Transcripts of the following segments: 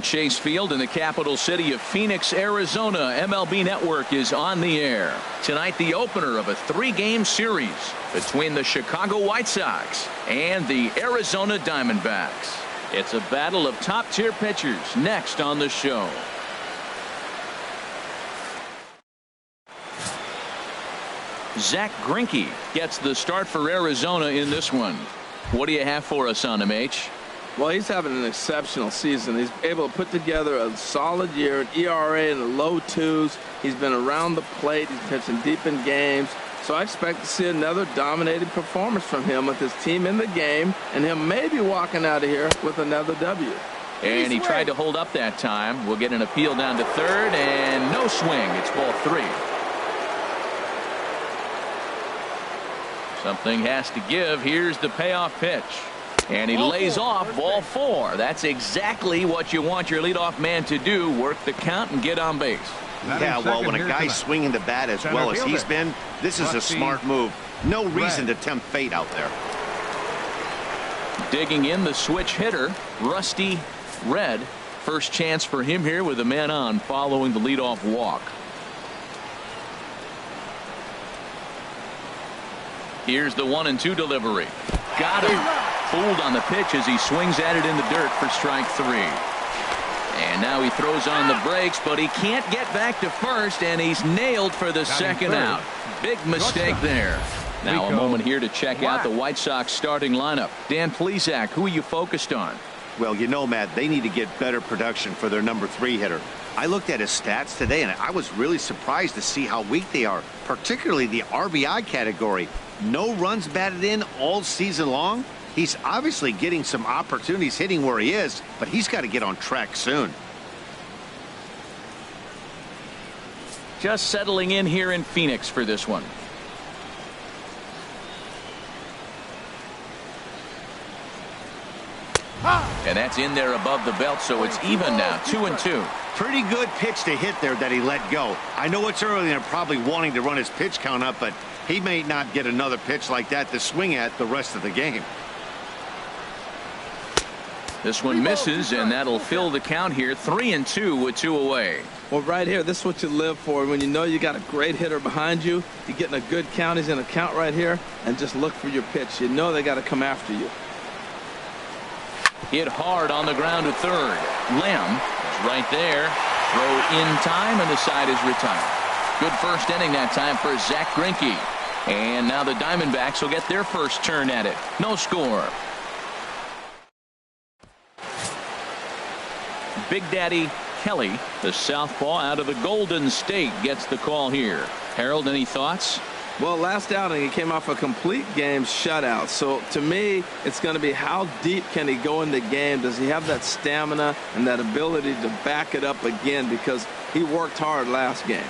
Chase Field in the capital city of Phoenix, Arizona. MLB Network is on the air. Tonight, the opener of a 3-game series between the Chicago White Sox and the Arizona Diamondbacks. It's a battle of top-tier pitchers next on the show. Zach Greinke gets the start for Arizona in this one. What do you have for us on him, H? Well, he's having an exceptional season. He's able to put together a solid year, an ERA in the low 2s. He's been around the plate. He's pitching deep in games. So I expect to see another dominating performance from him with his team in the game, and him maybe walking out of here with another W. And he tried to hold up that time. We'll get an appeal down to third, and no swing. It's ball 3. Something has to give. Here's the payoff pitch. And he lays off ball 4. That's exactly what you want your leadoff man to do. Work the count and get on base. Yeah, well, when a guy's swinging the bat as well as he's been, this is a smart move. No reason to tempt fate out there. Digging in, the switch hitter, Rusty Red. First chance for him here with a man on following the leadoff walk. Here's the 1-2 delivery. Got him. Fooled on the pitch as he swings at it in the dirt for strike 3. And now he throws on the brakes, but he can't get back to first, and he's nailed for the second out. Big mistake there. Now a moment here to check out the White Sox starting lineup. Dan Plesac, who are you focused on? Well, you know, Matt, they need to get better production for their number 3 hitter. I looked at his stats today, and I was really surprised to see how weak they are, particularly the RBI category. No runs batted in all season long. He's obviously getting some opportunities hitting where he is, but he's got to get on track soon. Just settling in here in Phoenix for this one. And that's in there above the belt, so it's even now, 2-2. Pretty good pitch to hit there that he let go. I know it's early and they're probably wanting to run his pitch count up, but he may not get another pitch like that to swing at the rest of the game. This one misses, and that'll fill the count here, 3-2 with 2 away. Well, right here, this is what you live for. When you know you got a great hitter behind you, you're getting a good count. He's in a count right here, and just look for your pitch. You know they got to come after you. Hit hard on the ground to third. Lamb is right there. Throw in time, and the side is retired. Good first inning that time for Zach Greinke. And now the Diamondbacks will get their first turn at it. No score. Big Daddy Kelly, the southpaw out of the Golden State, gets the call here. Harold, any thoughts? Well, last outing he came off a complete game shutout. So to me, it's going to be how deep can he go in the game? Does he have that stamina and that ability to back it up again? Because he worked hard last game.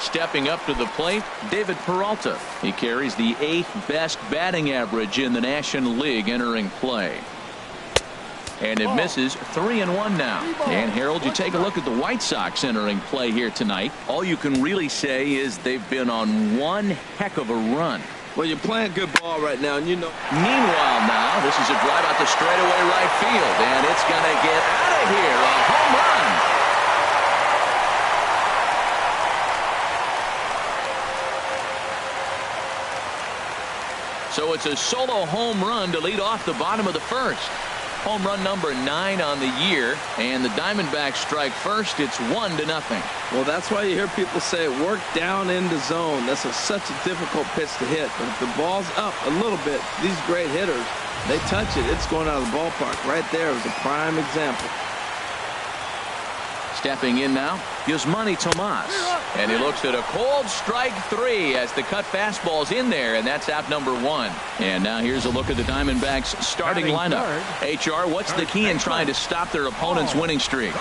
Stepping up to the plate, David Peralta. He carries the 8th best batting average in the National League entering play. And it misses. 3-1 now. And Harold, you take a look at the White Sox entering play here tonight. All you can really say is they've been on one heck of a run. Well, you're playing good ball right now, and you know. Meanwhile now, this is a drive out to straightaway right field, and it's going to get out of here. A home run. So it's a solo home run to lead off the bottom of the first. Home run number 9 on the year, and the Diamondbacks strike first. It's 1-0. Well, that's why you hear people say work down in the zone. That's such a difficult pitch to hit. But if the ball's up a little bit, these great hitters, they touch it, it's going out of the ballpark. Right there is a prime example. Stepping in now, Yasmani Tomas. And he looks at a cold strike 3 as the cut fastball's in there, and that's out number 1. And now here's a look at the Diamondbacks starting lineup. HR, what's the key in trying to stop their opponent's winning streak?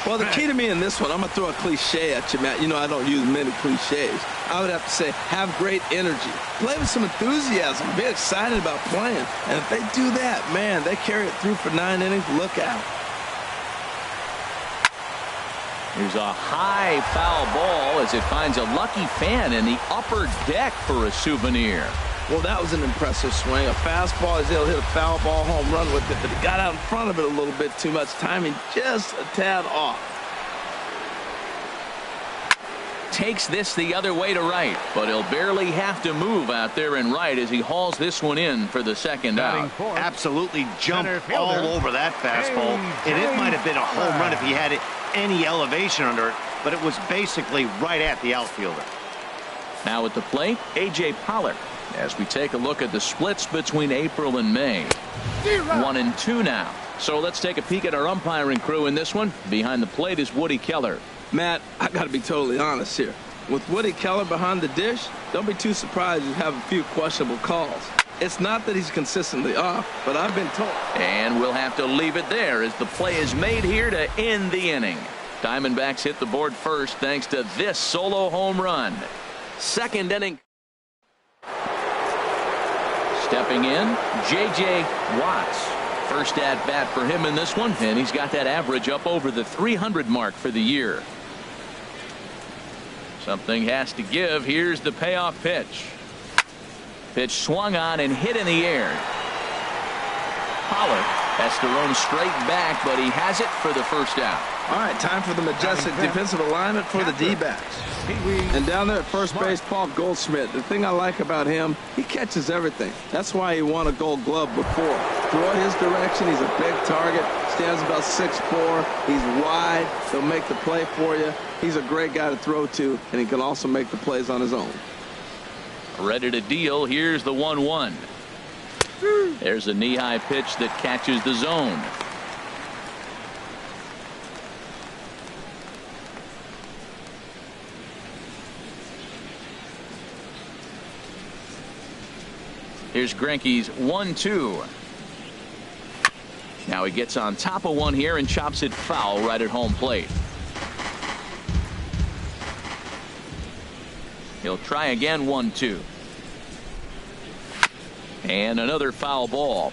Well, the key to me in this one, I'm going to throw a cliche at you, Matt. You know I don't use many cliches. I would have to say have great energy. Play with some enthusiasm. Be excited about playing. And if they do that, man, they carry it through for 9 innings. Look out. Here's a high foul ball as it finds a lucky fan in the upper deck for a souvenir. Well, that was an impressive swing. A fastball, he's able to hit a foul ball home run with it, but he got out in front of it a little bit too much. Timing just a tad off. Takes this the other way to right, but he'll barely have to move out there in right as he hauls this one in for the second out. Absolutely jumped all over that fastball, and it might have been a home run if he had any elevation under it, but it was basically right at the outfielder. Now at the plate, A.J. Pollock, as we take a look at the splits between April and May. 1-2 now. So let's take a peek at our umpiring crew in this one. Behind the plate is Woody Keller. Matt, I got to be totally honest here. With Woody Keller behind the dish, don't be too surprised you have a few questionable calls. It's not that he's consistently off, but I've been told. And we'll have to leave it there as the play is made here to end the inning. Diamondbacks hit the board first thanks to this solo home run. Second inning. Stepping in, J.J. Watts. First at bat for him in this one, and he's got that average up over the 300 mark for the year. Something has to give. Here's the payoff pitch. Pitch swung on and hit in the air. Pollard has to roam straight back, but he has it for the first out. All right, time for the majestic defensive alignment for the D-backs. And down there at first base, Paul Goldschmidt. The thing I like about him, he catches everything. That's why he won a Gold Glove before. Throw it his direction. He's a big target. Stands about 6'4". He's wide. He'll make the play for you. He's a great guy to throw to, and he can also make the plays on his own. Ready to deal. Here's the 1-1. There's a knee-high pitch that catches the zone. Here's Greinke's 1-2. Now he gets on top of one here and chops it foul right at home plate. He'll try again. 1-2. And another foul ball.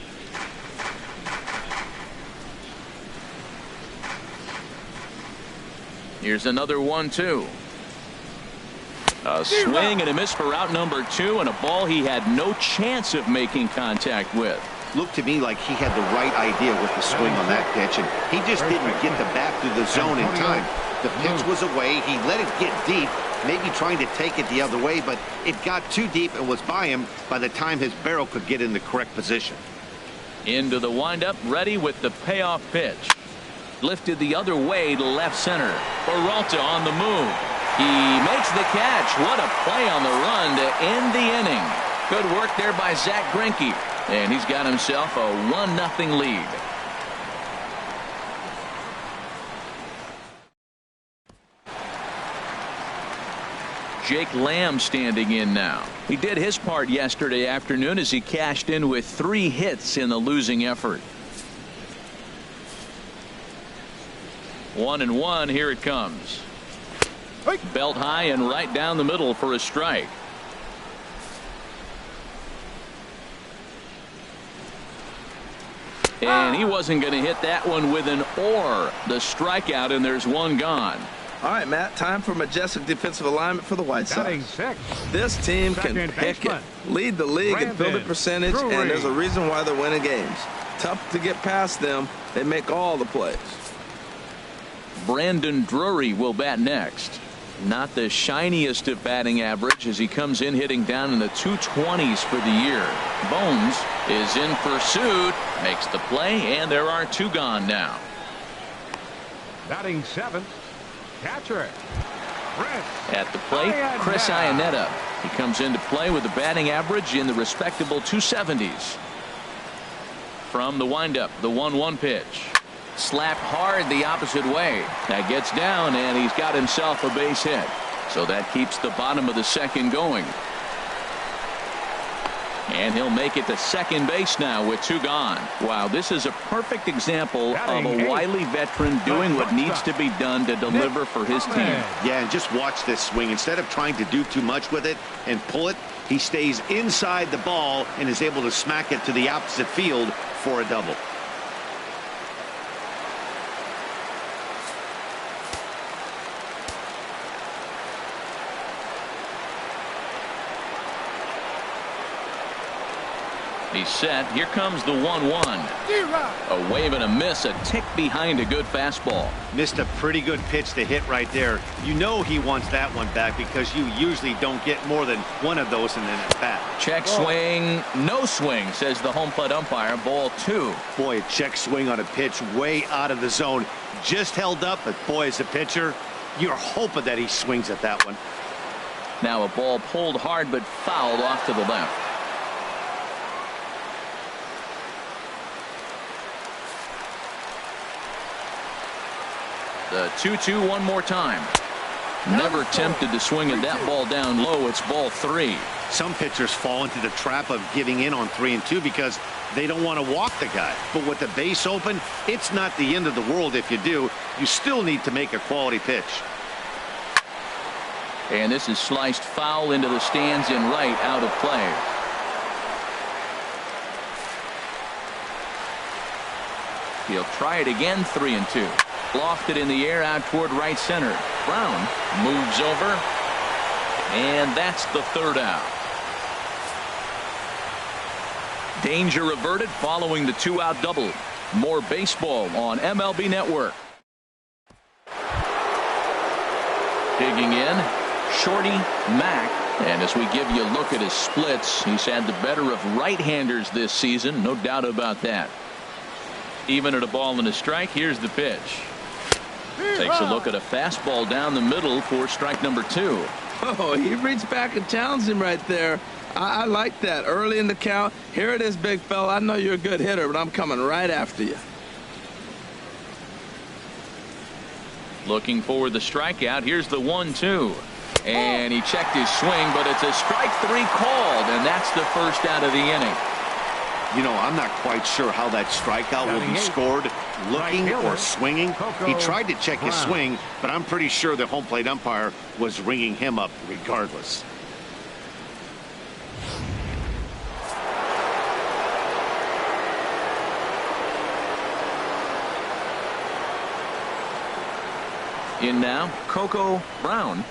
Here's another 1-2. A swing and a miss for out number 2, and a ball he had no chance of making contact with. Looked to me like he had the right idea with the swing on that pitch, and he just didn't get the bat through the zone in time. The pitch was away. He let it get deep, maybe trying to take it the other way, but it got too deep and was by him by the time his barrel could get in the correct position. Into the windup, ready with the payoff pitch. Lifted the other way to left center. Peralta on the move. He makes the catch. What a play on the run to end the inning. Good work there by Zach Greinke. And he's got himself a 1-0 lead. Jake Lamb standing in now. He did his part yesterday afternoon as he cashed in with 3 hits in the losing effort. 1-1. Here it comes. Belt high and right down the middle for a strike. And he wasn't going to hit that one with an or. The strikeout, and there's one gone. All right, Matt, time for majestic defensive alignment for the White Sox. This team can pick it, lead the league in fielding percentage, and there's a reason why they're winning games. Tough to get past them. They make all the plays. Brandon Drury will bat next. Not the shiniest of batting average as he comes in hitting down in the 220s for the year. Bones is in pursuit, makes the play, and there are 2 gone now. Batting 7th, catcher at the plate, Chris Iannetta. He comes into play with a batting average in the respectable 270s. From the windup, the 1-1 pitch. Slapped hard the opposite way. That gets down, and he's got himself a base hit. So that keeps the bottom of the second going. And he'll make it to second base now with 2 gone. Wow, this is a perfect example of a wily veteran doing what needs to be done to deliver for his team. Yeah, and just watch this swing. Instead of trying to do too much with it and pull it, he stays inside the ball and is able to smack it to the opposite field for a double. He's set. Here comes the 1-1. A wave and a miss, a tick behind a good fastball. Missed a pretty good pitch to hit right there. You know he wants that one back because you usually don't get more than one of those in an at-bat. Check swing, no swing, says the home plate umpire. Ball 2. Boy, a check swing on a pitch way out of the zone. Just held up, but boy, as a pitcher, you're hoping that he swings at that one. Now a ball pulled hard but fouled off to the left. The 2-2 one more time. Never tempted to swing at that ball down low. It's ball 3. Some pitchers fall into the trap of giving in on 3-2 because they don't want to walk the guy. But with the base open, it's not the end of the world if you do. You still need to make a quality pitch. And this is sliced foul into the stands in right, out of play. He'll try it again, 3-2. Lofted in the air out toward right center. Brown moves over, and that's the 3rd out. Danger averted following the 2-out double. More baseball on MLB Network. Digging in, Shorty Mack. And as we give you a look at his splits, he's had the better of right-handers this season, no doubt about that. Even at a ball and a strike, here's the pitch. Takes a look at a fastball down the middle for strike number 2. Oh, he reached back and challenged him right there. I like that. Early in the count. Here it is, big fella. I know you're a good hitter, but I'm coming right after you. Looking for the strikeout. Here's the 1-2. And he checked his swing, but it's a strike 3 called, and that's the 1st out of the inning. You know, I'm not quite sure how that strikeout will be scored, looking or swinging. He tried to check his swing, but I'm pretty sure the home plate umpire was ringing him up regardless. In now, Coco Brown.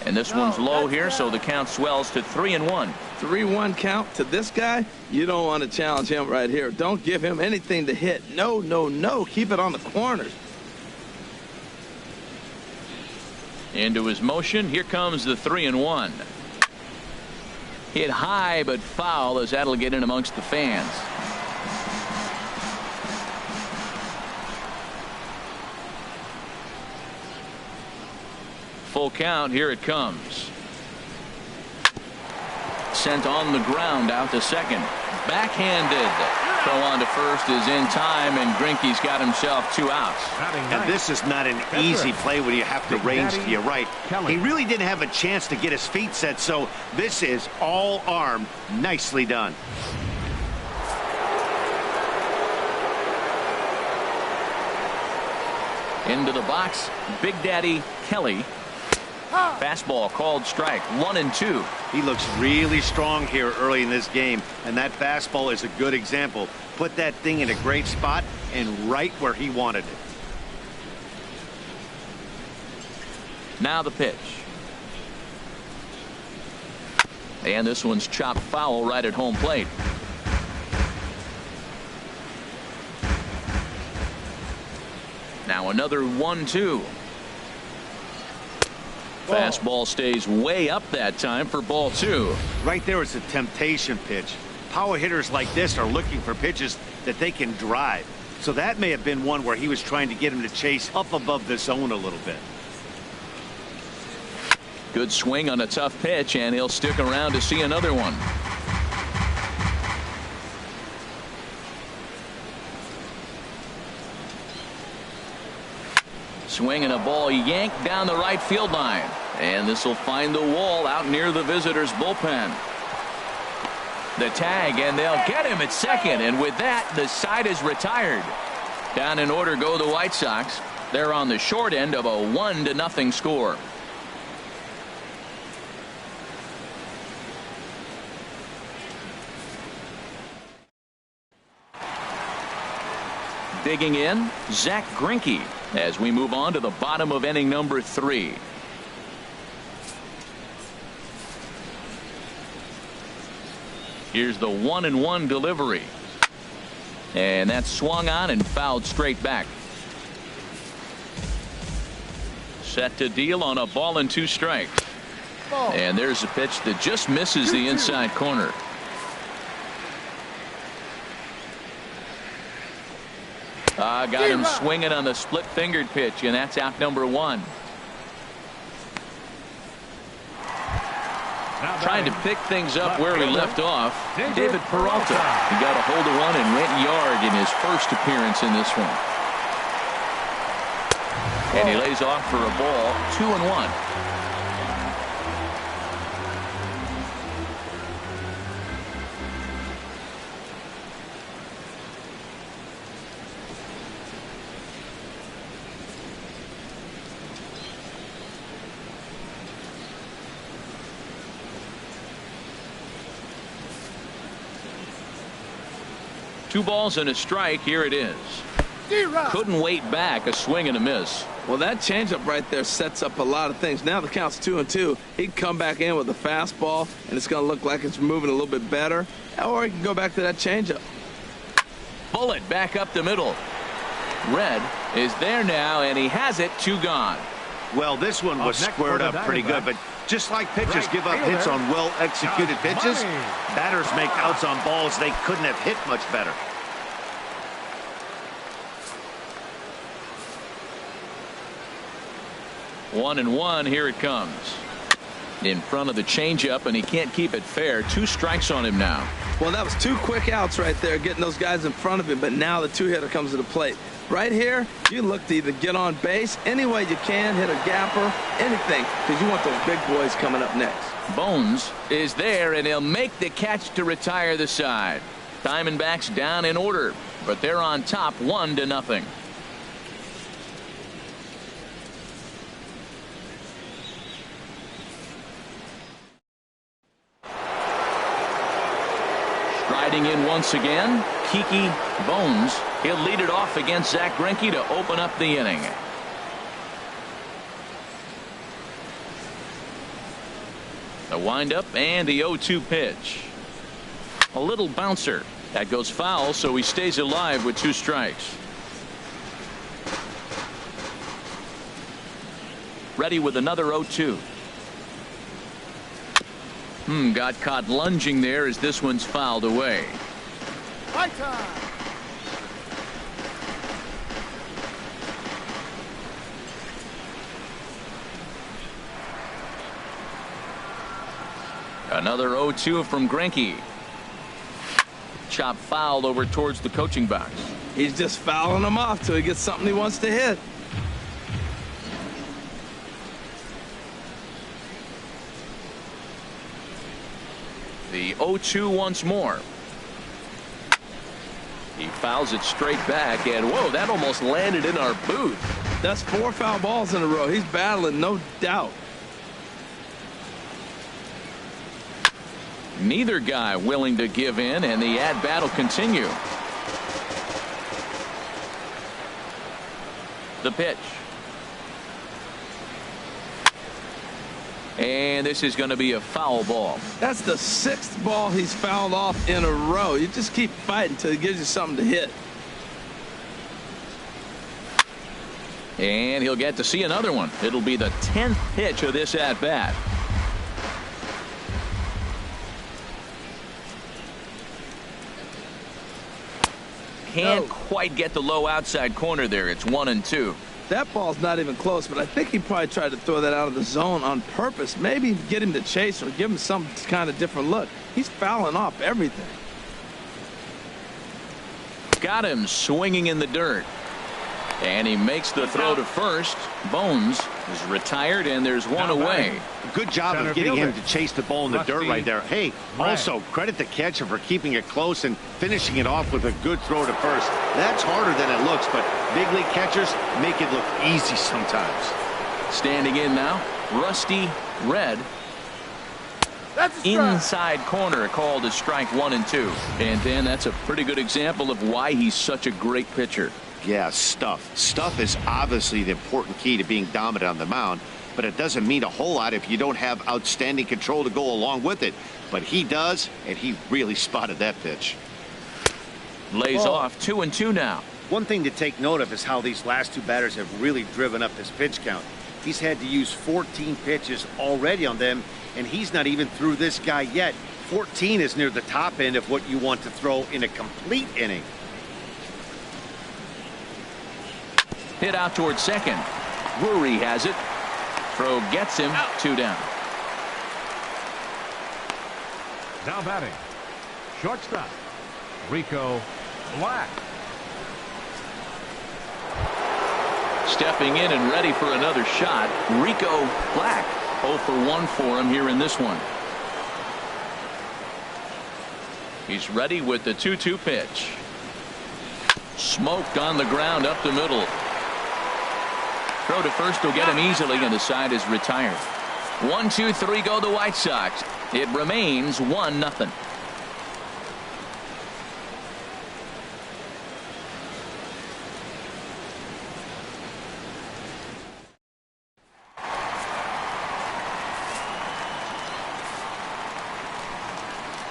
And this one's low here, so the count swells to 3-1. 3-1 count to this guy. You don't want to challenge him right here. Don't give him anything to hit. No, no, no. Keep it on the corners. Into his motion. Here comes the 3-1. Hit high but foul, as that'll get in amongst the fans. Full count. Here it comes. Sent on the ground out to second. Backhanded. Throw on to first is in time, and Greinke's got himself 2 outs. And this is not an easy play when you have to range to your right. He really didn't have a chance to get his feet set, so this is all arm. Nicely done. Into the box, Big Daddy Kelly. Fastball called strike. 1-2. He looks really strong here early in this game, and that fastball is a good example. Put that thing in a great spot and right where he wanted it. Now the pitch. And this one's chopped foul right at home plate. Now another 1-2. Fastball stays way up that time for ball 2. Right there is a temptation pitch. Power hitters like this are looking for pitches that they can drive. So that may have been one where he was trying to get him to chase up above the zone a little bit. Good swing on a tough pitch, and he'll stick around to see another one. Swinging a ball yanked down the right field line. And this will find the wall out near the visitors' bullpen. The tag, and they'll get him at second. And with that, the side is retired. Down in order go the White Sox. They're on the short end of a 1-0 score. Digging in, Zach Greinke, as we move on to the bottom of inning number 3. Here's the 1-1 delivery. And that's swung on and fouled straight back. Set to deal on a ball and 2 strikes. And there's a pitch that just misses the inside corner. Got him swinging on the split-fingered pitch, and that's out number 1. Trying to pick things up where we left off, David Peralta. He got a hold of one and went yard in his first appearance in this one. And he lays off for a ball, 2-1. Two balls and a strike. Here it is. Couldn't wait back. A swing and a miss. Well, that changeup right there sets up a lot of things. Now the count's 2-2. He can come back in with a fastball, and it's going to look like it's moving a little bit better. Or he can go back to that changeup. Bullet back up the middle. Red is there now, and he has it. 2 gone. Well, this one was squared up pretty good, but just like pitchers give up hits on well-executed pitches, batters make outs on balls they couldn't have hit much better. One and one. Here it comes. In front of the changeup, and he can't keep it fair. 2 strikes on him now. Well, that was 2 quick outs right there, getting those guys in front of him, but now the 2-hitter comes to the plate. Right here, you look to either get on base any way you can, hit a gapper, anything, because you want those big boys coming up next. Bones is there, and he'll make the catch to retire the side. Diamondbacks down in order, but they're on top 1-0. Striding in once again, Kiki Bones. He'll lead it off against Zach Greinke to open up the inning. The windup and the 0-2 pitch. A little bouncer. That goes foul, so he stays alive with 2 strikes. Ready with another 0-2. Got caught lunging there as this one's fouled away. Fight time. Another 0-2 from Greinke. Chop fouled over towards the coaching box. He's just fouling them off till he gets something he wants to hit. The 0-2 once more. He fouls it straight back, and whoa, that almost landed in our booth. That's 4 foul balls in a row. He's battling, no doubt. Neither guy willing to give in, and the at-bat will continue. The pitch. And this is going to be a foul ball. That's the 6th ball he's fouled off in a row. You just keep fighting until he gives you something to hit. And he'll get to see another one. It'll be the 10th pitch of this at-bat. Can't quite get the low outside corner there. It's 1-2. That ball's not even close, but I think he probably tried to throw that out of the zone on purpose. Maybe get him to chase or give him some kind of different look. He's fouling off everything. Got him swinging in the dirt. And he makes the throw to first. Bones is retired, and there's one away. Good job of getting him to chase the ball in the dirt right there. Hey, also credit the catcher for keeping it close and finishing it off with a good throw to first. That's harder than it looks, but big league catchers make it look easy sometimes. Standing in now, Rusty Red. That's inside corner called a strike 1 and 2. And Dan, that's a pretty good example of why he's such a great pitcher. Yeah, stuff is obviously the important key to being dominant on the mound, but it doesn't mean a whole lot if you don't have outstanding control to go along with it. But he does, and he really spotted that pitch. Lays off 2-2 now. One thing to take note of is how these last two batters have really driven up his pitch count. He's had to use 14 pitches already on them, and he's not even through this guy yet. 14 is near the top end of what you want to throw in a complete inning. Hit out towards second. Drury has it. Throw gets him. 2 down. Now batting, shortstop, Rico Black. Stepping in and ready for another shot, Rico Black. 0 for 1 for him here in this one. He's ready with the 2-2 pitch. Smoked on the ground up the middle. Throw to first will get him easily, and the side is retired. 1-2-3 go the White Sox. It remains 1-0.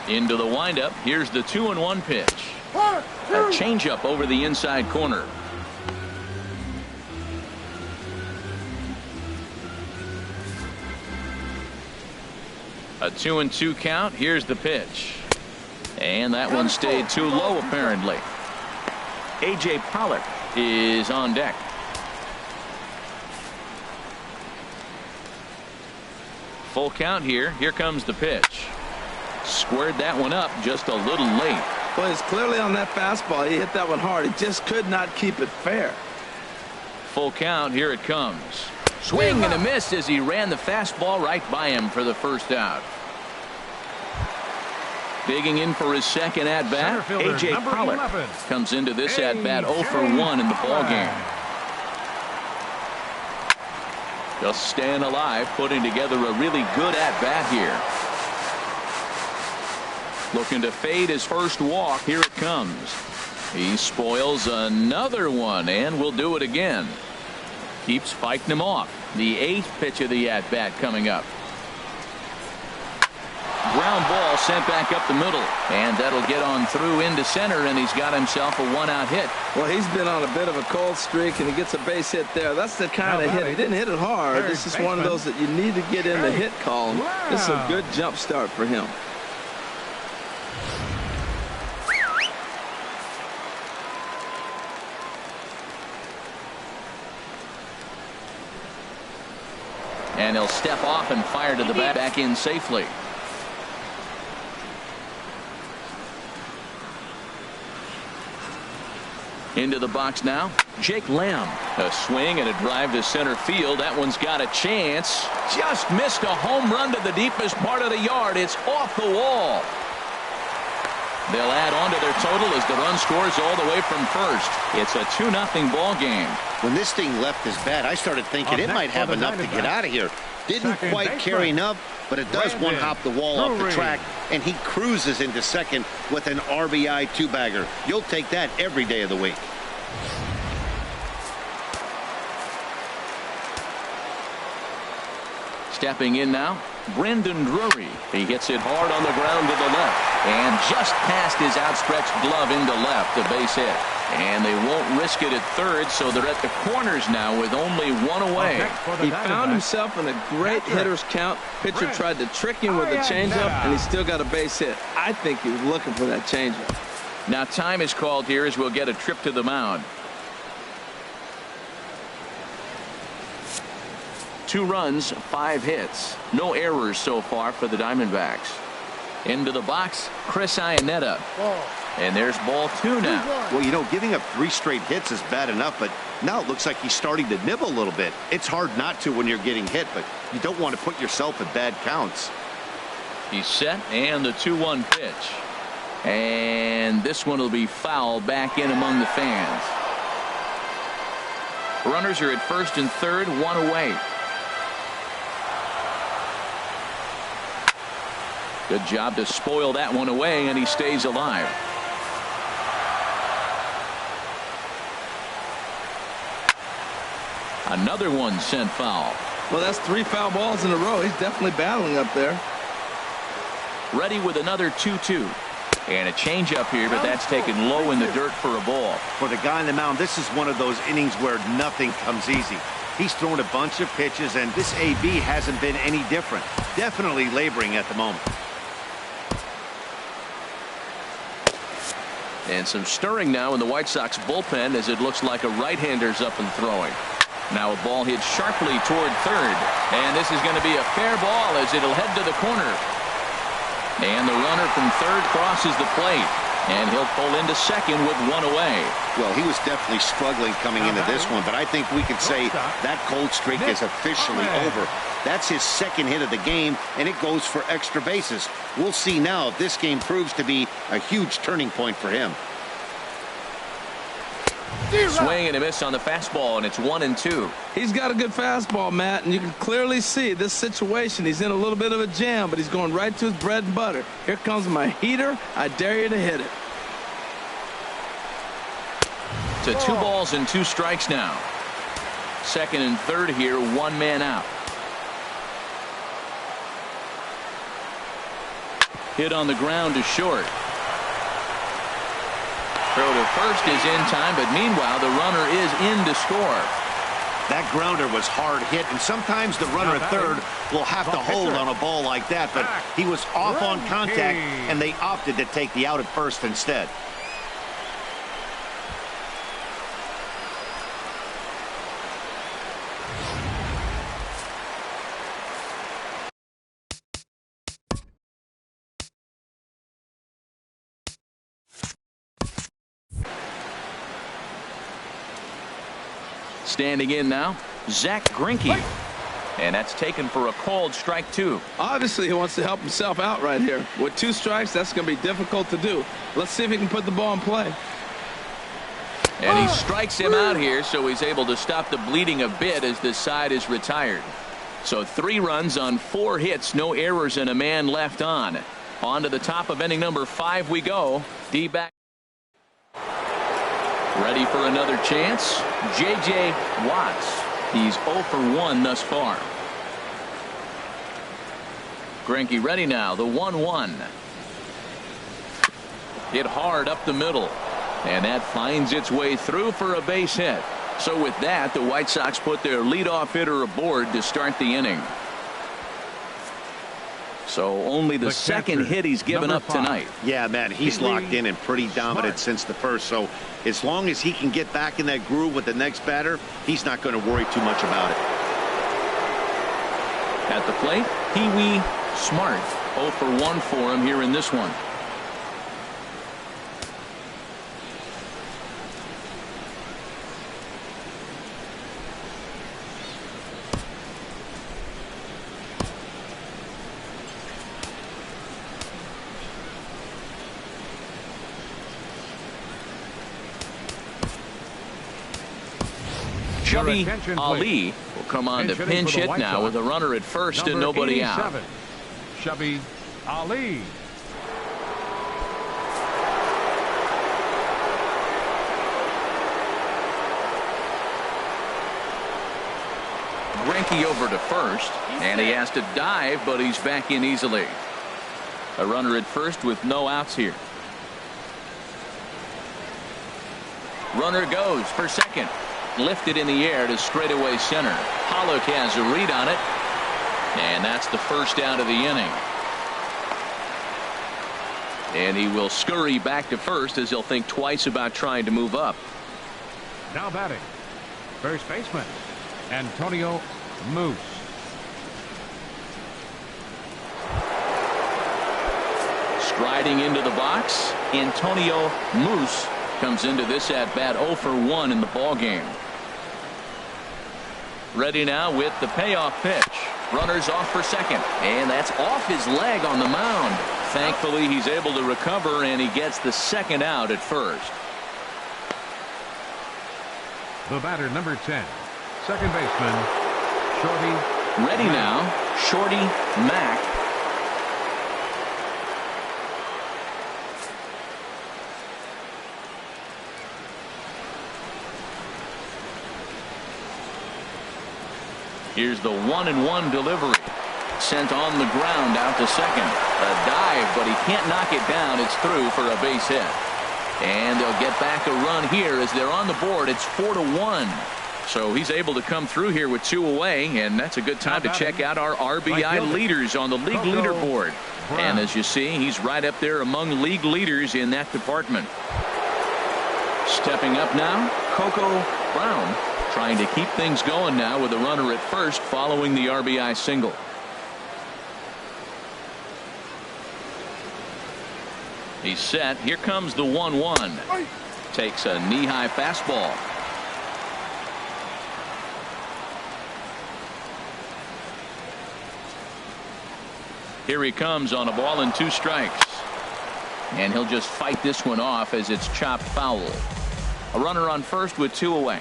Into the windup. Here's the 2-1 pitch. A changeup over the inside corner. A 2-2 count. Here's the pitch. And that one stayed too low, apparently. A.J. Pollock is on deck. Full count here. Here comes the pitch. Squared that one up just a little late. Well, it's clearly on that fastball. He hit that one hard. He just could not keep it fair. Full count. Here it comes. Swing and a miss as he ran the fastball right by him for the first out. Digging in for his second at bat, A.J. Pollock comes into this at bat 0 for 1 in the ball game. Just staying alive, putting together a really good at bat here. Looking to fade his first walk. Here it comes. He spoils another one and will do it again. Keeps fighting him off. The 8th pitch of the at bat coming up. Ground ball sent back up the middle, and that'll get on through into center, and he's got himself a 1-out hit. Well, he's been on a bit of a cold streak, and he gets a base hit there. That's the kind of hit. He didn't hit it hard. This is one of those that you need to get in the hit column. This is a good jump start for him. And he'll step off and fire to the back in safely. Into the box now, Jake Lamb. A swing and a drive to center field. That one's got a chance. Just missed a home run to the deepest part of the yard. It's off the wall. They'll add on to their total as the run scores all the way from first. It's a 2-0 ball game. When this thing left his bat, I started thinking it might have enough to get out of here. Didn't quite carry enough, but it does one-hop the wall off the track, and he cruises into second with an RBI 2-bagger. You'll take that every day of the week. Stepping in now, Brendan Drury. He hits it hard on the ground to the left and just past his outstretched glove into left, a base hit. And they won't risk it at third, so they're at the corners now with only 1 away. He found himself in a great hitter's count. Pitcher tried to trick him with a changeup, and he still got a base hit. I think he was looking for that changeup. Now time is called here as we'll get a trip to the mound. 2 runs, 5 hits. No errors so far for the Diamondbacks. Into the box, Chris Iannetta. And there's ball 2 now. Well, you know, giving up 3 straight hits is bad enough, but now it looks like he's starting to nibble a little bit. It's hard not to when you're getting hit, but you don't want to put yourself in bad counts. He's set, and the 2-1 pitch. And this one will be foul back in among the fans. Runners are at first and third, 1 away. Good job to spoil that one away, and he stays alive. Another one sent foul. Well, that's 3 foul balls in a row. He's definitely battling up there. Ready with another 2-2. And a changeup here, but that's taken low in the dirt for a ball. For the guy on the mound, this is one of those innings where nothing comes easy. He's thrown a bunch of pitches, and this AB hasn't been any different. Definitely laboring at the moment. And some stirring now in the White Sox bullpen as it looks like a right-hander's up and throwing. Now a ball hit sharply toward third. And this is going to be a fair ball as it'll head to the corner. And the runner from third crosses the plate. And he'll pull into second with 1 away. Well, he was definitely struggling coming into this one, but I think we could say that cold streak is officially over. That's his second hit of the game, and it goes for extra bases. We'll see now if this game proves to be a huge turning point for him. Swing and a miss on the fastball, and it's 1-2. He's got a good fastball, Matt, and you can clearly see this situation. He's in a little bit of a jam, but he's going right to his bread and butter. Here comes my heater. I dare you to hit it. To 2 balls and 2 strikes now. Second and third here, 1 man out. Hit on the ground to short. Throw to first is in time, but meanwhile the runner is in to score. That grounder was hard hit, and sometimes the runner at third will have to hold on a ball like that, but he was off on contact, and they opted to take the out at first instead. Standing in now, Zach Greinke. And that's taken for a called strike 2. Obviously, he wants to help himself out right here. With 2 strikes, that's going to be difficult to do. Let's see if he can put the ball in play. And he strikes him out here, so he's able to stop the bleeding a bit as this side is retired. So 3 runs on 4 hits, no errors, and a man left on. On to the top of inning number 5 we go. D-back. Ready for another chance? J.J. Watts. He's 0 for 1 thus far. Greinke ready now, the 1-1. Hit hard up the middle. And that finds its way through for a base hit. So with that, the White Sox put their leadoff hitter aboard to start the inning. So only the second hit he's given up tonight. Yeah, man, he's locked in and pretty dominant since the first. So as long as he can get back in that groove with the next batter, he's not going to worry too much about it. At the plate, Pee-wee Smart. 0 for 1 for him here in this one. Chubby Ali will come on to pinch hit now with a runner at first and nobody out. Chubby Ali. Greinke over to first, and he has to dive, but he's back in easily. A runner at first with no outs here. Runner goes for second. Lifted in the air to straightaway center. Pollock has a read on it. And that's the first out of the inning. And he will scurry back to first as he'll think twice about trying to move up. Now batting, first baseman, Antonio Moose. Striding into the box, Antonio Moose comes into this at bat 0 for 1 in the ball game. Ready now with the payoff pitch. Runners off for second, and that's off his leg on the mound. Thankfully, he's able to recover, and he gets the second out at first. The batter, number 10, second baseman, Shorty. Ready now, Shorty Mack. Here's the 1-1 delivery. Sent on the ground out to second. A dive, but he can't knock it down. It's through for a base hit. And they'll get back a run here as they're on the board. It's 4-1. So he's able to come through here with 2 away, and that's a good time to check out our RBI leaders on the league leaderboard. And as you see, he's right up there among league leaders in that department. Stepping up now, Coco Brown, trying to keep things going now with a runner at first following the RBI single. He's set. Here comes the 1-1. Takes a knee-high fastball. Here he comes on a ball and 2 strikes. And he'll just fight this one off as it's chopped foul. A runner on first with 2 away.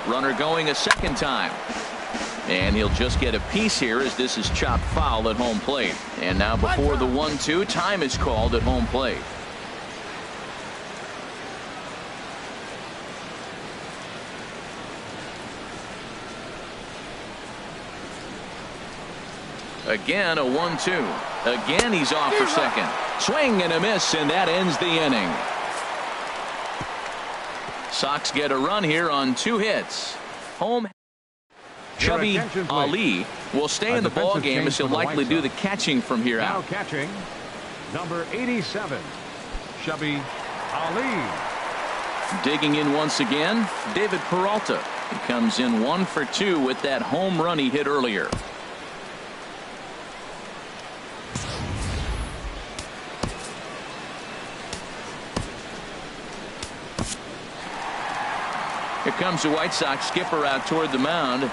Runner going a second time. And he'll just get a piece here as this is chopped foul at home plate. And now before the 1-2, time is called at home plate. Again a 1-2. Again he's off for second. Swing and a miss, and that ends the inning. Sox get a run here on 2 hits. Home. Chubby Ali will stay in the ball game as he'll likely do the catching from here out. Now catching, number 87, Chubby Ali. Digging in once again, David Peralta. He comes in 1 for 2 with that home run he hit earlier. Here comes the White Sox skipper out toward the mound.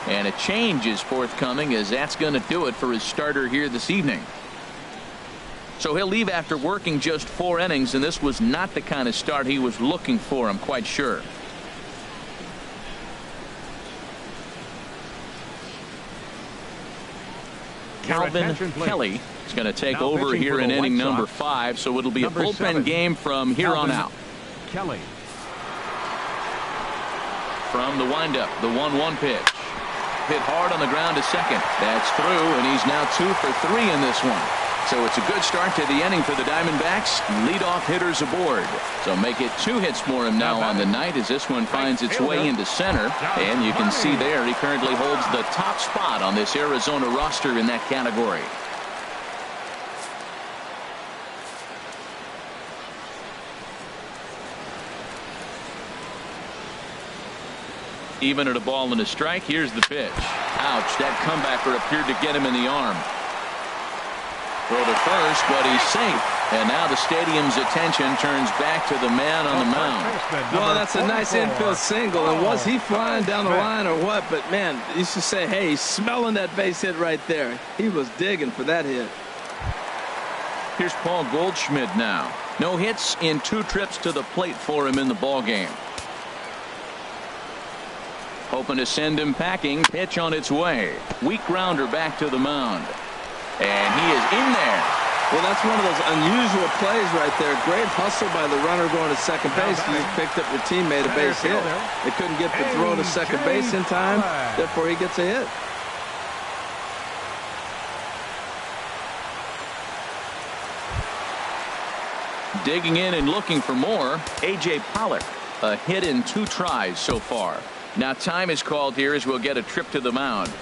And a change is forthcoming, as that's going to do it for his starter here this evening. So he'll leave after working just 4 innings, and this was not the kind of start he was looking for, I'm quite sure. Calvin Kelly is going to take over here in inning number 5, so it'll be a bullpen game from here on out. Kelly. From the windup, the 1-1 pitch. Hit hard on the ground to second. That's through, and he's now 2 for 3 in this one. So it's a good start to the inning for the Diamondbacks. Leadoff hitters aboard. So make it 2 hits for him now on the night as this one finds its way into center. And you can see there he currently holds the top spot on this Arizona roster in that category. Even at a ball and a strike, here's the pitch. Ouch, that comebacker appeared to get him in the arm. Throw to first, but he's safe. And now the stadium's attention turns back to the man on the mound. Well, that's a nice infield single. And was he flying down the line or what? But, man, you should say, hey, he's smelling that base hit right there. He was digging for that hit. Here's Paul Goldschmidt now. No hits in 2 trips to the plate for him in the ballgame. Hoping to send him packing. Pitch on its way. Weak grounder back to the mound. And he is in there. Well, that's one of those unusual plays right there. Great hustle by the runner going to second base. He just picked up your teammate a base hit. They couldn't get the throw to second base in time. Therefore, he gets a hit. Digging in and looking for more. A.J. Pollock. A hit in 2 tries so far. Now time is called here as we'll get a trip to the mound.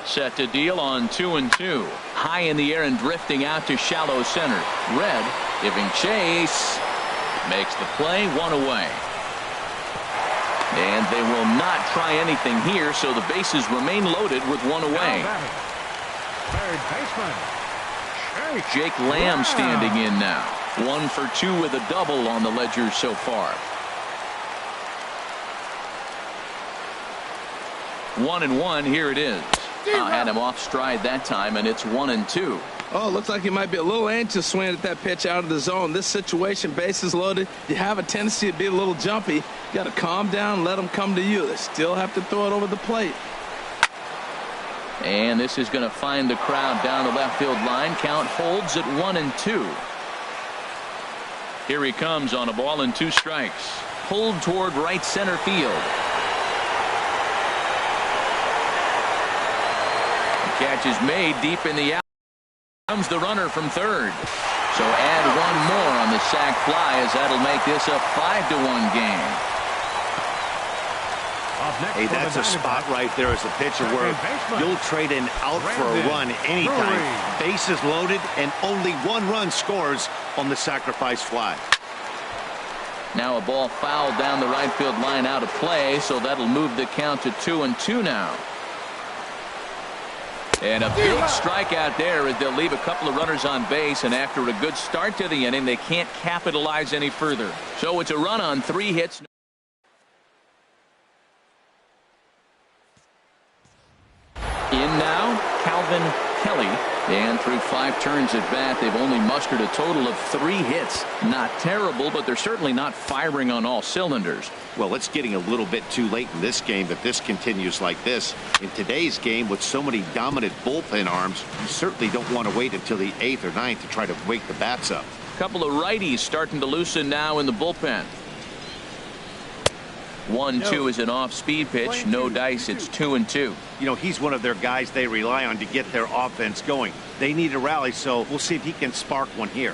Set to deal on 2-2. High in the air and drifting out to shallow center. Red giving chase. Makes the play, 1 away. And they will not try anything here, so the bases remain loaded with 1 away. Third baseman. Jake Lamb standing in now. 1 for 2 with a double on the ledger so far. 1-1. Here it is. Had him off stride that time, and it's 1-2. Oh, looks like he might be a little anxious swinging at that pitch out of the zone. This situation, bases loaded, you have a tendency to be a little jumpy. You got to calm down, let them come to you. They still have to throw it over the plate. And this is going to find the crowd down the left field line. Count holds at 1-2. Here he comes on a ball and 2 strikes. Pulled toward right center field. The catch is made deep in the out. Comes the runner from third. So add 1 more on the sac fly, as that'll make this a 5-1 game. Hey, that's a spot right there as a pitcher where you'll trade an out for a run anytime. Bases loaded and only 1 run scores on the sacrifice fly. Now a ball fouled down the right field line, out of play, so that'll move the count to 2-2 now. And a big strikeout there as they'll leave a couple of runners on base, and after a good start to the inning, they can't capitalize any further. So it's a run on 3 hits. In now, Calvin Kelly. And through 5 turns at bat, they've only mustered a total of 3 hits. Not terrible, but they're certainly not firing on all cylinders. Well, it's getting a little bit too late in this game if this continues like this. In today's game, with so many dominant bullpen arms, you certainly don't want to wait until the 8th or 9th to try to wake the bats up. A couple of righties starting to loosen now in the bullpen. 1-2 is an off-speed pitch. No dice. It's 2-2. You know, he's one of their guys they rely on to get their offense going. They need a rally, so we'll see if he can spark one here.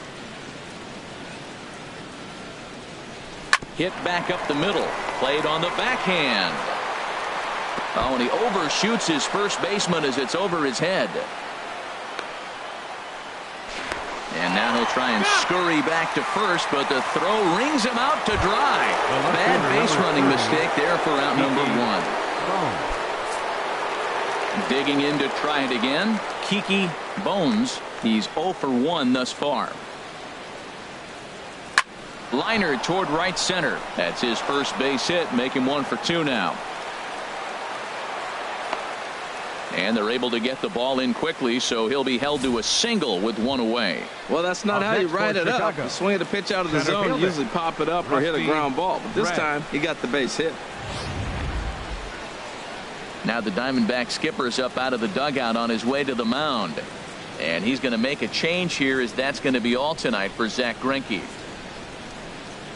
Hit back up the middle. Played on the backhand. Oh, and he overshoots his first baseman as it's over his head. And now he'll try and scurry back to first, but the throw rings him out to dry. Bad base running mistake there for out number 1. Digging in to try it again, Kiki Bones. He's 0 for 1 thus far. Liner toward right center. That's his first base hit, make him 1 for 2 now. And they're able to get the ball in quickly, so he'll be held to a single with 1 away. Well, that's not how you write it up. You swing the pitch out of the zone, you usually pop it up or hit a ground ball. But this time, he got the base hit. Now the Diamondback skipper's up out of the dugout on his way to the mound. And he's going to make a change here, as that's going to be all tonight for Zach Greinke.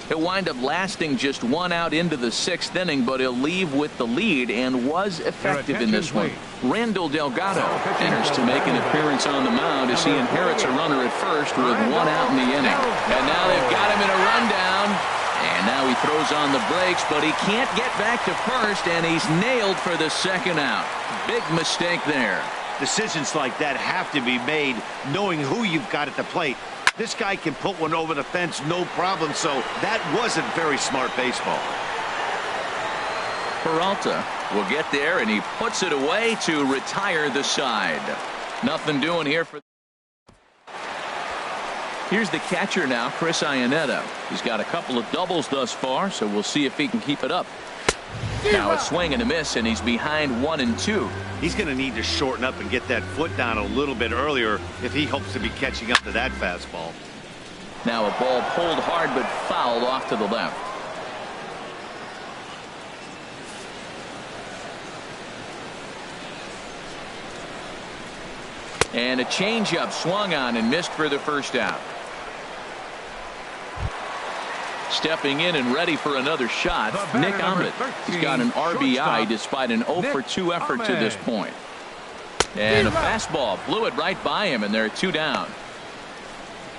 He'll wind up lasting just 1 out into the 6th inning, but he'll leave with the lead and was effective in this one. Randall Delgado enters to make an appearance on the mound as he inherits a runner at first with 1 out in the inning. And now they've got him in a rundown. And now he throws on the brakes, but he can't get back to first, and he's nailed for the 2nd out. Big mistake there. Decisions like that have to be made knowing who you've got at the plate. This guy can put one over the fence no problem, so that wasn't very smart baseball. Peralta will get there, and he puts it away to retire the side. Nothing doing here for. Here's the catcher now, Chris Iannetta. He's got a couple of doubles thus far, so we'll see if he can keep it up. Now a swing and a miss, and he's behind 1-2. He's going to need to shorten up and get that foot down a little bit earlier if he hopes to be catching up to that fastball. Now a ball pulled hard but fouled off to the left. And a changeup swung on and missed for the 1st out. Stepping in and ready for another shot, Nick Ahmed. He's got an RBI despite an 0 for 2 effort to this point. And a fastball blew it right by him, and there are 2 down.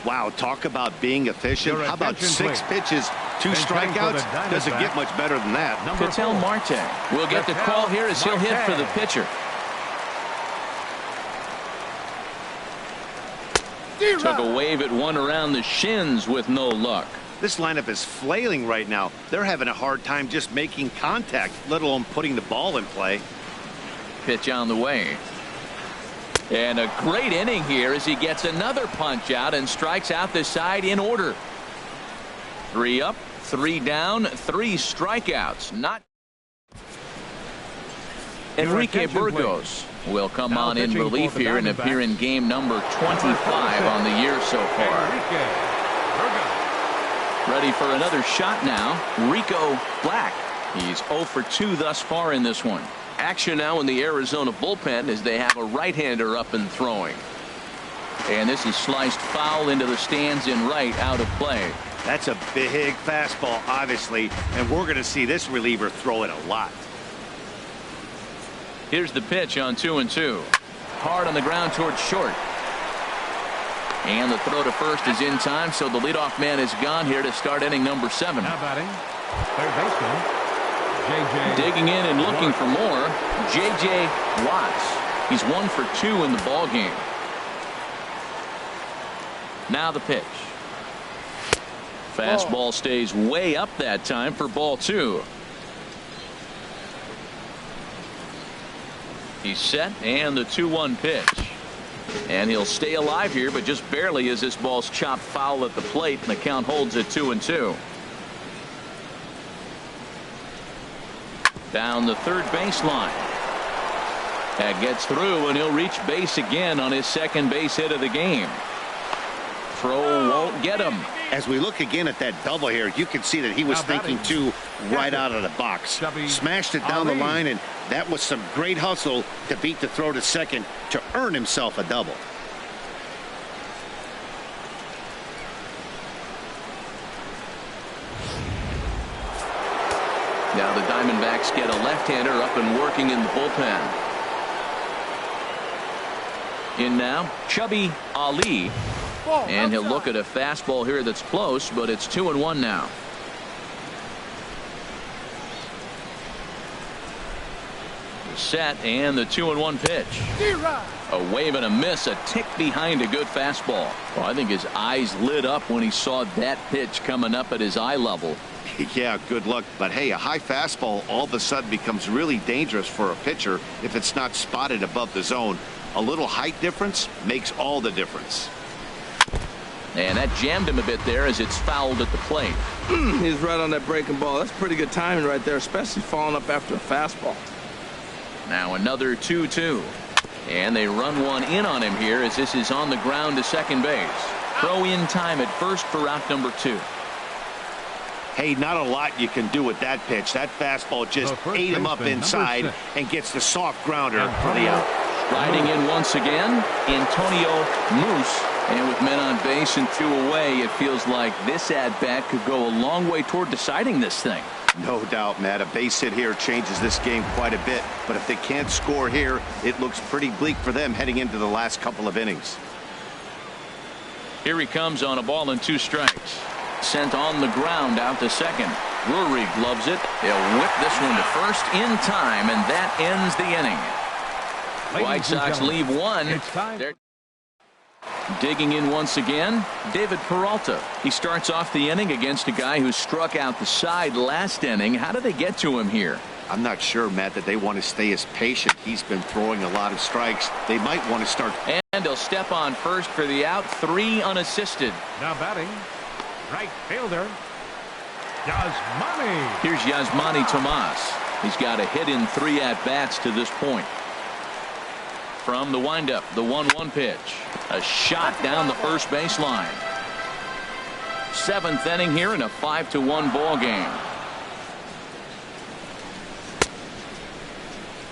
Wow, talk about being efficient. How about 6 pitches, 2 strikeouts? Doesn't get much better than that. Ketel Marte will get the call here as he'll hit for the pitcher. Took a wave at one around the shins with no luck. This lineup is flailing right now. They're having a hard time just making contact, let alone putting the ball in play. Pitch on the way. And a great inning here as he gets another punch out and strikes out the side in order. 3 up, 3 down, 3 strikeouts. Not. Enrique Burgos will come on in relief here and appear in game number 25 on the year so far. Ready for another shot now, Rico Black. He's 0 for 2 thus far in this one. Action now in the Arizona bullpen as they have a right-hander up and throwing. And this is sliced foul into the stands in right, out of play. That's a big fastball, obviously, and we're going to see this reliever throw it a lot. Here's the pitch on 2-2. Hard on the ground towards short. And the throw to first is in time, so the leadoff man is gone here to start inning number 7. Now batting, third baseman, J.J. Digging in and looking for more, J.J. Watts. He's 1 for 2 in the ball game. Now the pitch. Fastball stays way up that time for ball 2. He's set, and the 2-1 pitch. And he'll stay alive here, but just barely as this ball's chopped foul at the plate, and the count holds at 2-2. Down the third baseline. That gets through, and he'll reach base again on his second base hit of the game. Throw won't get him. As we look again at that double here, you can see that he was thinking too right out of the box. Smashed it down the line, and that was some great hustle to beat the throw to second to earn himself a double. Now the Diamondbacks get a left-hander up and working in the bullpen. In now, Chubby Ali. And he'll look at a fastball here that's close, but it's 2-1 now. The set and the 2-1 pitch. A wave and a miss, a tick behind a good fastball. Well, I think his eyes lit up when he saw that pitch coming up at his eye level. Yeah, good luck. But hey, a high fastball all of a sudden becomes really dangerous for a pitcher if it's not spotted above the zone. A little height difference makes all the difference. And that jammed him a bit there as it's fouled at the plate. He's right on that breaking ball. That's pretty good timing right there, especially falling up after a fastball. Now another 2-2. And they run one in on him here as this is on the ground to second base. Throw in time at first for out number 2. Hey, not a lot you can do with that pitch. That fastball just ate him up inside and gets the soft grounder for the out. Riding in once again, Antonio Moose. And with men on base and 2 away, it feels like this at-bat could go a long way toward deciding this thing. No doubt, Matt. A base hit here changes this game quite a bit. But if they can't score here, it looks pretty bleak for them heading into the last couple of innings. Here he comes on a ball and 2 strikes. Sent on the ground out to second. Drury gloves it. They'll whip this one to first in time, and that ends the inning. White Sox leave one. They're digging in once again, David Peralta. He starts off the inning against a guy who struck out the side last inning. How do they get to him here? I'm not sure, Matt, that they want to stay as patient. He's been throwing a lot of strikes. They might want to start. And he'll step on first for the out. 3 unassisted. Now batting, right fielder, Yasmani. Here's Yasmani Tomas. He's got a hit in 3 at-bats to this point. From the windup, the 1-1 pitch. A shot down the first baseline. 7th inning here in a 5-1 ball game.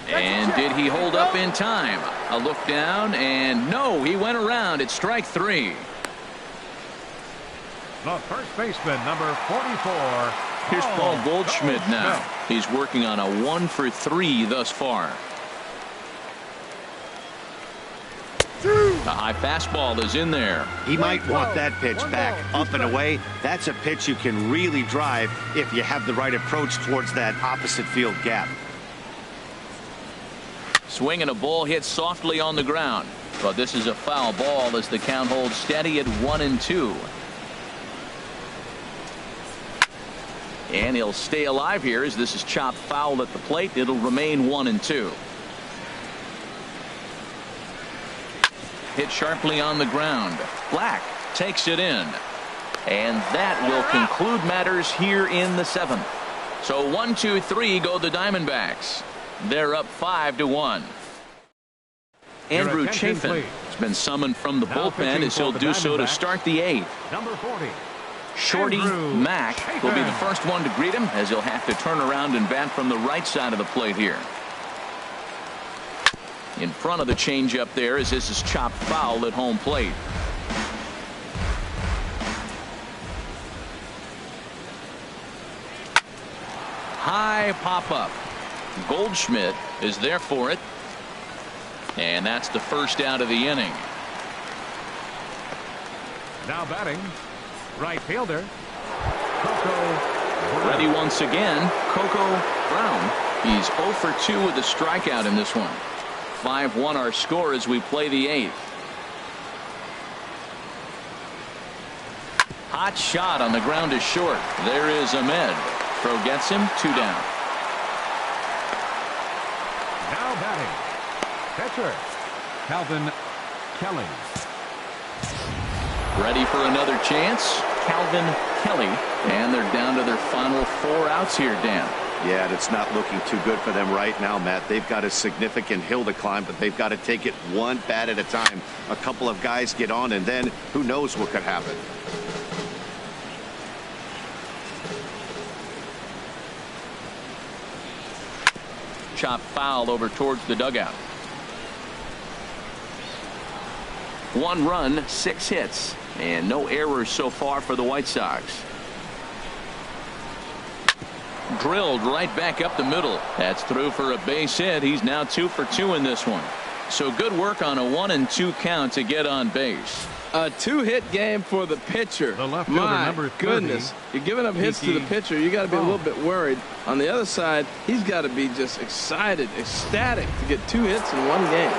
And did he hold up in time? A look down, and no, he went around. It's strike 3. The first baseman, number 44. Here's Paul Goldschmidt now. He's working on a 1 for 3 thus far. The high fastball is in there. He might want that pitch back up and away. That's a pitch you can really drive if you have the right approach towards that opposite field gap. Swing and a ball hit softly on the ground. But this is a foul ball as the count holds steady at 1-2. And he'll stay alive here as this is chopped foul at the plate. It'll remain 1-2. Hit sharply on the ground. Black takes it in. And that will conclude matters here in the 7th. So 1-2-3 go the Diamondbacks. They're up 5-1. Andrew Chafin has been summoned from the bullpen as he'll do so to start the 8th. Number 40. Shorty Mack will be the first one to greet him as he'll have to turn around and bat from the right side of the plate here. in front of the changeup there as this is chopped foul at home plate. High pop-up. Goldschmidt is there for it. And that's the first out of the inning. Now batting, right fielder, Coco. Ready once again, Coco Brown. He's 0 for 2 with a strikeout in this one. 5-1 our score as we play the 8th. Hot shot on the ground is short. There is Ahmed. Throw gets him, 2 down. Now batting, catcher, Calvin Kelly. Ready for another chance, Calvin Kelly. And they're down to their final 4 outs here, Dan. Yeah, and it's not looking too good for them right now, Matt. They've got a significant hill to climb, but they've got to take it one bat at a time. A couple of guys get on, and then who knows what could happen. Chop foul over towards the dugout. 1 run, 6 hits, and no errors so far for the White Sox. Drilled right back up the middle. That's through for a base hit. He's now 2 for 2 in this one. So good work on a 1-2 count to get on base. A 2-hit game for the pitcher. The left fielder, My number 30, goodness. You're giving up hits to the pitcher. You got to be a little bit worried. On the other side, he's got to be just excited, ecstatic to get 2 hits in 1 game.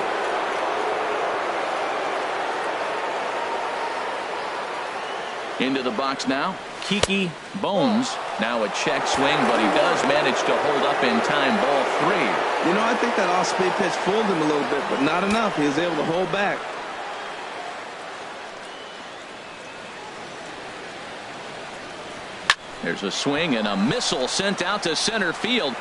Into the box now, Kiki Bones. Now a check swing, but he does manage to hold up in time. Ball 3. You know, I think that off-speed pitch fooled him a little bit, but not enough. He was able to hold back. There's a swing and a missile sent out to center field,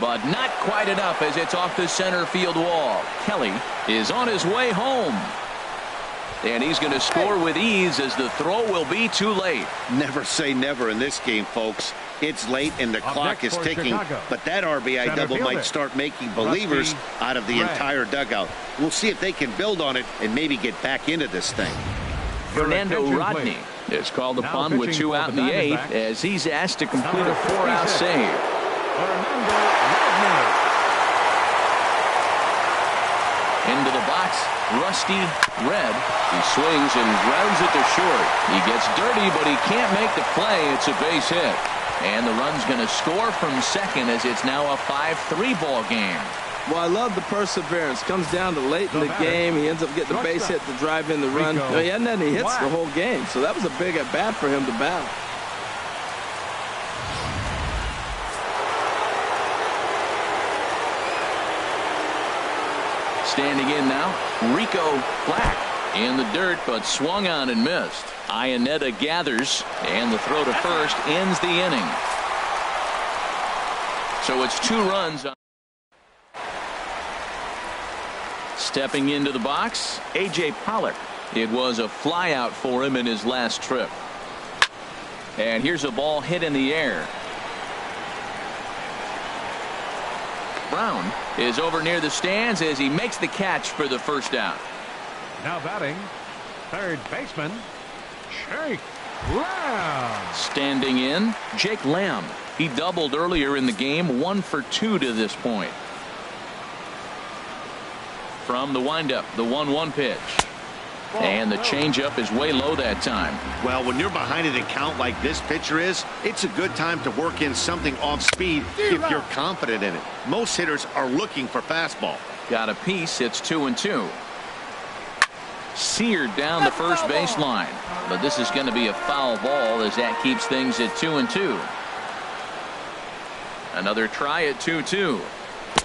but not quite enough as it's off the center field wall. Kelly is on his way home. And he's going to score with ease as the throw will be too late. Never say never in this game, folks. It's late and the clock is ticking, but that RBI double might start making believers out of the entire dugout. We'll see if they can build on it and maybe get back into this thing. Fernando Rodney is called upon with 2 out in the 8th as he's asked to complete a 4-out save. Into the box, Rusty Red. He swings and grounds it to short. He gets dirty, but he can't make the play. It's a base hit. And the run's going to score from second as it's now a 5-3 ball game. Well, I love the perseverance. Comes down to late in the game. He ends up getting the base hit to drive in the run. You know, he hadn't had any hits the whole game, so that was a big at bat for him to battle. Standing in now, Rico Black in the dirt, but swung on and missed. Iannetta gathers, and the throw to first ends the inning. So it's 2 runs. Stepping into the box, A.J. Pollock. It was a flyout for him in his last trip. And here's a ball hit in the air. Brown is over near the stands as he makes the catch for the first out. Now batting, third baseman, Jake Lamb. Standing in, Jake Lamb. He doubled earlier in the game, 1 for 2 to this point. From the windup, the 1-1 pitch. And the changeup is way low that time. Well, when you're behind in a count like this pitcher is, it's a good time to work in something off speed if you're confident in it. Most hitters are looking for fastball. Got a piece. It's 2-2. Seared down the first baseline. But this is going to be a foul ball as that keeps things at 2-2. Another try at 2-2.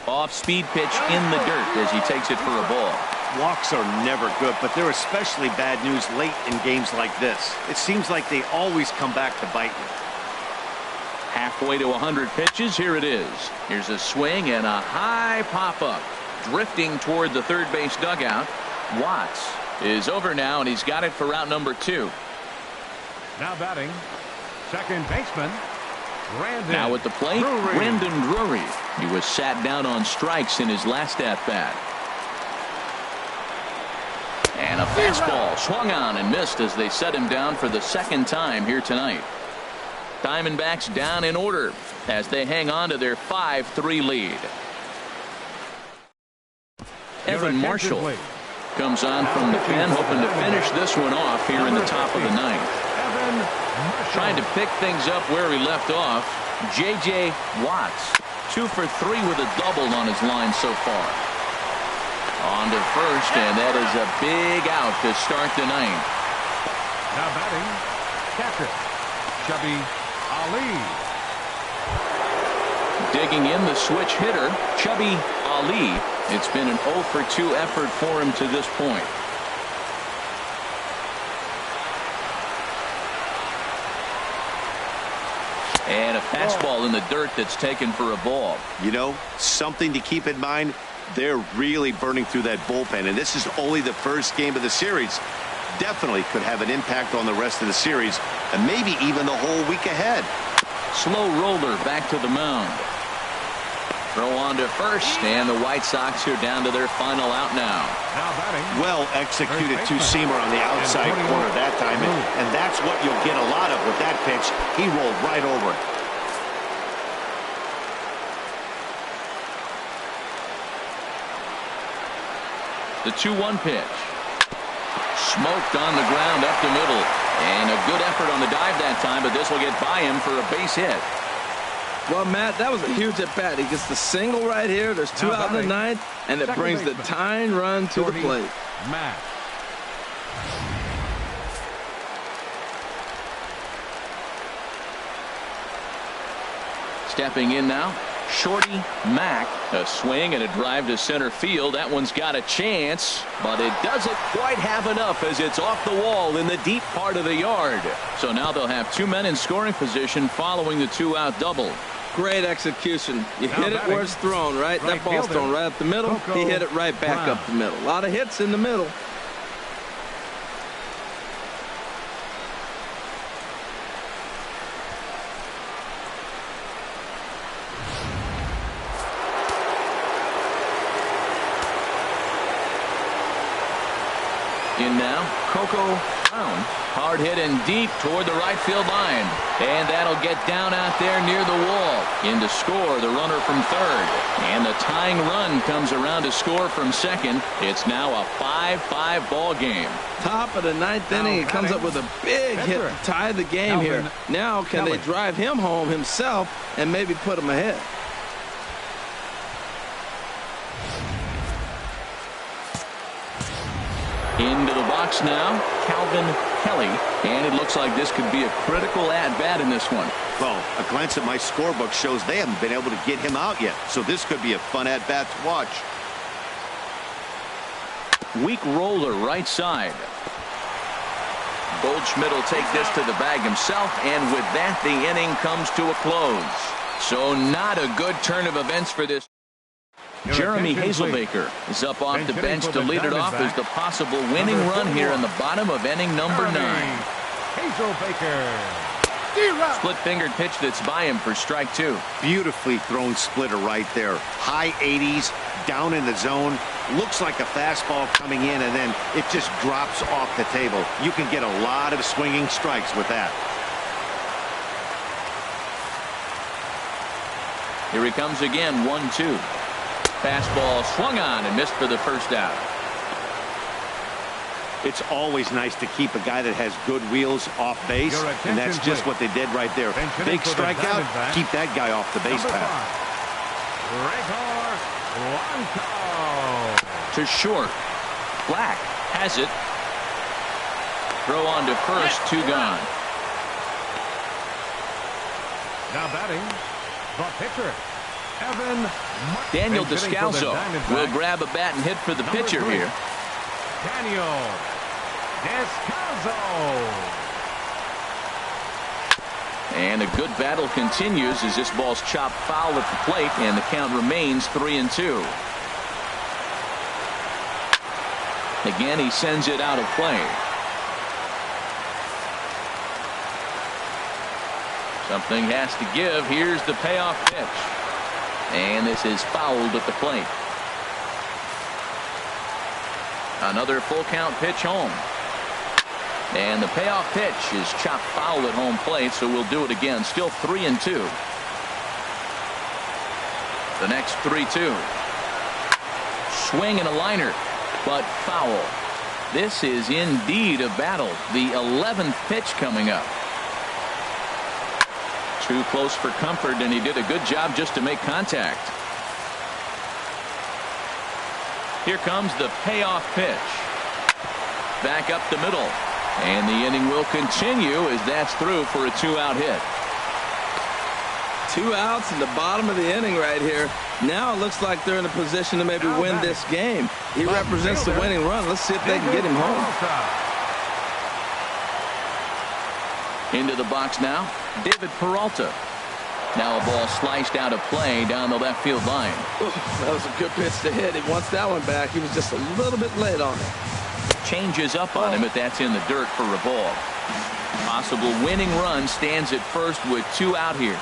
Off-speed pitch in the dirt as he takes it for a ball. Walks are never good, but they're especially bad news late in games like this. It seems like they always come back to bite you. Halfway to 100 pitches. Here it is. Here's a swing and a high pop-up. Drifting toward the third base dugout. Watts is over now, and he's got it for route number 2. Now batting, second baseman, Now at the plate, Brandon Drury. He was sat down on strikes in his last at-bat. And a fastball swung on and missed as they set him down for the second time here tonight. Diamondbacks down in order as they hang on to their 5-3 lead. Evan Marshall comes on from the pen, hoping to finish this one off here in the top of the ninth. Trying to pick things up where he left off. J.J. Watts, 2 for 3 with a double on his line so far. On to first, and that is a big out to start the ninth. Now batting, catcher, Chubby Ali. Digging in the switch hitter, Chubby Ali. It's been an 0 for 2 effort for him to this point. And a fastball in the dirt that's taken for a ball. You know, something to keep in mind, they're really burning through that bullpen, and this is only the first game of the series. Definitely could have an impact on the rest of the series, and maybe even the whole week ahead. Slow roller back to the mound. Throw on to first, and the White Sox are down to their final out now. Well executed two-seamer on the outside corner that time, and that's what you'll get a lot of with that pitch. He rolled right over it. The 2-1 pitch. Smoked on the ground up the middle. And a good effort on the dive that time, but this will get by him for a base hit. Well, Matt, that was a huge at-bat. He gets the single right here. There's 2 out in the ninth, and it brings the tying run to the plate. Matt. Stepping in now, Shorty Mack. A swing and a drive to center field. That one's got a chance, but it doesn't quite have enough as it's off the wall in the deep part of the yard. So now they'll have 2 men in scoring position following the 2-out double. Great execution. You hit it where it's thrown, right? That ball's thrown right up the middle. He hit it right back up the middle. A lot of hits in the middle. In now, Coco Brown. Hard hit and deep toward the right field line. And that'll get down out there near the wall. In to score, the runner from third. And the tying run comes around to score from second. It's now a 5-5 ball game. Top of the ninth inning, he comes up with a big hit to tie the game here. Now can they drive him home himself and maybe put him ahead? Into the box now, Calvin Kelly, and it looks like this could be a critical at-bat in this one. Well, a glance at my scorebook shows they haven't been able to get him out yet, so this could be a fun at-bat to watch. Weak roller right side. Goldschmidt will take this to the bag himself, and with that, the inning comes to a close. So not a good turn of events for this. Jeremy Hazelbaker is up off the bench to lead it off as the possible winning run here in the bottom of inning number 9. Hazelbaker. Split-fingered pitch that's by him for strike 2. Beautifully thrown splitter right there. High 80s, down in the zone. Looks like a fastball coming in, and then it just drops off the table. You can get a lot of swinging strikes with that. Here he comes again, 1-2. Fastball swung on and missed for the first out. It's always nice to keep a guy that has good wheels off base, and that's just what they did right there. Big strikeout, keep that guy off the base path. To short. Black has it. Throw on to first, 2 gone. Now batting, the pitcher. Daniel Descalso will grab a bat and hit for the pitcher here. Daniel Descalso. And a good battle continues as this ball's chopped foul at the plate, and the count remains 3-2. Again, he sends it out of play. Something has to give. Here's the payoff pitch. And this is fouled at the plate. Another full count pitch home. And the payoff pitch is chopped foul at home plate, so we'll do it again. Still 3-2. The next 3-2. Swing and a liner, but foul. This is indeed a battle. The 11th pitch coming up. Too close for comfort, and he did a good job just to make contact. Here comes the payoff pitch. Back up the middle. And the inning will continue as that's through for a 2-out hit. 2 outs in the bottom of the inning right here. Now it looks like they're in a position to maybe win this game. He represents the winning run. Let's see if they can get him home. Into the box now, David Peralta. Now a ball sliced out of play down the left field line. Ooh, that was a good pitch to hit. He wants that one back. He was just a little bit late on it. Changes up on him, but that's in the dirt for a ball. Possible winning run stands at first with 2 out here.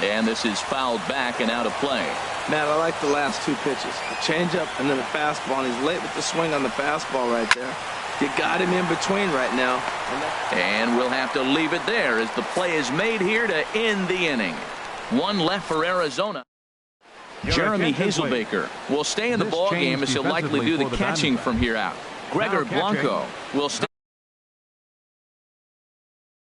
And this is fouled back and out of play. Matt, I like the last 2 pitches. A changeup and then a fastball, and he's late with the swing on the fastball right there. You got him in between right now. And we'll have to leave it there as the play is made here to end the inning. 1 left for Arizona. Jeremy Hazelbaker will stay in the ball game as he'll likely do the catching from here out. Gregor Blanco will stay.